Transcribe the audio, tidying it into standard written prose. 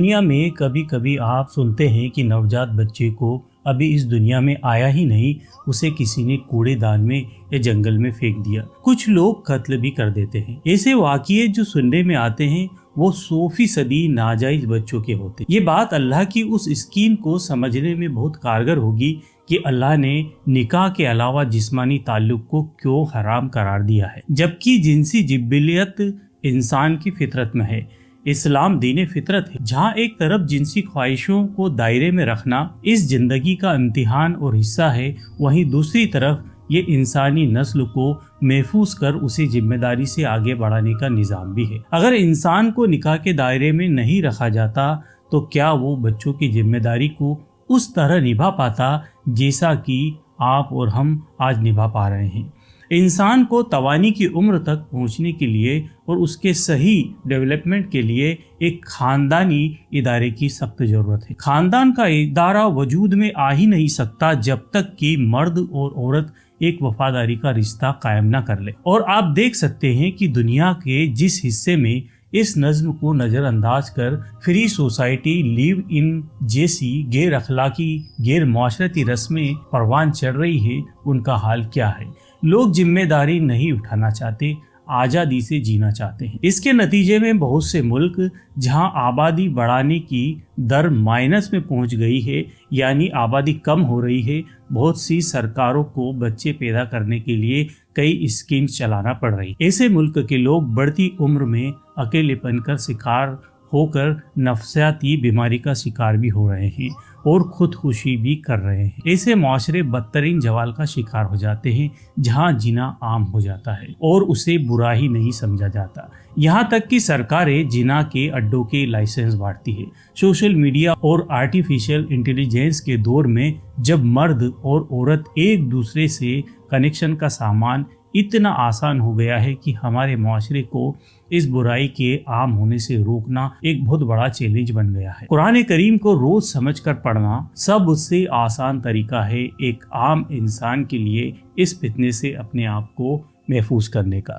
دنیا میں کبھی کبھی آپ سنتے ہیں کہ نوجات بچے کو ابھی اس دنیا میں آیا ہی نہیں، اسے کسی نے کوڑے دان میں یا جنگل میں پھینک دیا۔ کچھ لوگ قتل بھی کر دیتے ہیں۔ ایسے واقعے جو سننے میں آتے ہیں وہ 100% ناجائز بچوں کے ہوتے ہیں۔ یہ بات اللہ کی اس اسکیم کو سمجھنے میں بہت کارگر ہوگی کہ اللہ نے نکاح کے علاوہ جسمانی تعلق کو کیوں حرام قرار دیا ہے، جبکہ جنسی جبلیت انسان کی فطرت میں ہے۔ اسلام دین فطرت ہے، جہاں ایک طرف جنسی خواہشوں کو دائرے میں رکھنا اس زندگی کا امتحان اور حصہ ہے، وہیں دوسری طرف یہ انسانی نسل کو محفوظ کر اسے ذمہ داری سے آگے بڑھانے کا نظام بھی ہے۔ اگر انسان کو نکاح کے دائرے میں نہیں رکھا جاتا تو کیا وہ بچوں کی ذمہ داری کو اس طرح نبھا پاتا جیسا کہ آپ اور ہم آج نبھا پا رہے ہیں؟ انسان کو توانی کی عمر تک پہنچنے کے لیے اور اس کے صحیح ڈیولپمنٹ کے لیے ایک خاندانی ادارے کی سخت ضرورت ہے۔ خاندان کا ادارہ وجود میں آ ہی نہیں سکتا جب تک کہ مرد اور عورت ایک وفاداری کا رشتہ قائم نہ کر لے۔ اور آپ دیکھ سکتے ہیں کہ دنیا کے جس حصے میں اس نظم کو نظر انداز کر فری سوسائٹی لیو ان جیسی غیر اخلاقی غیر معاشرتی رسمیں پروان چڑھ رہی ہے، ان کا حال کیا ہے؟ لوگ ذمہ داری نہیں اٹھانا چاہتے، آزادی سے جینا چاہتے ہیں۔ اس کے نتیجے میں بہت سے ملک جہاں آبادی بڑھانے کی در مائنس میں پہنچ گئی ہے، یعنی آبادی کم ہو رہی ہے، بہت سی سرکاروں کو بچے پیدا کرنے کے لیے کئی اسکیمز چلانا پڑ رہی۔ ایسے ملک کے لوگ بڑھتی عمر میں اکیلے پن کا شکار ہو کر نفسیاتی بیماری کا شکار بھی ہو رہے ہیں اور خودکشی بھی کر رہے ہیں۔ ایسے معاشرے بدترین زوال کا شکار ہو جاتے ہیں جہاں جنا عام ہو جاتا ہے اور اسے برا ہی نہیں سمجھا جاتا، یہاں تک کہ سرکاریں جنا کے اڈوں کے لائسنس بانٹتی ہے۔ سوشل میڈیا اور آرٹیفیشل انٹیلیجنس کے دور میں جب مرد اور عورت ایک دوسرے سے کنیکشن کا سامان اتنا آسان ہو گیا ہے کہ ہمارے معاشرے کو اس برائی کے عام ہونے سے روکنا ایک بہت بڑا چیلنج بن گیا ہے۔ قرآن کریم کو روز سمجھ کر پڑھنا سب سے آسان طریقہ ہے ایک عام انسان کے لیے اس فتنے سے اپنے آپ کو محفوظ کرنے کا۔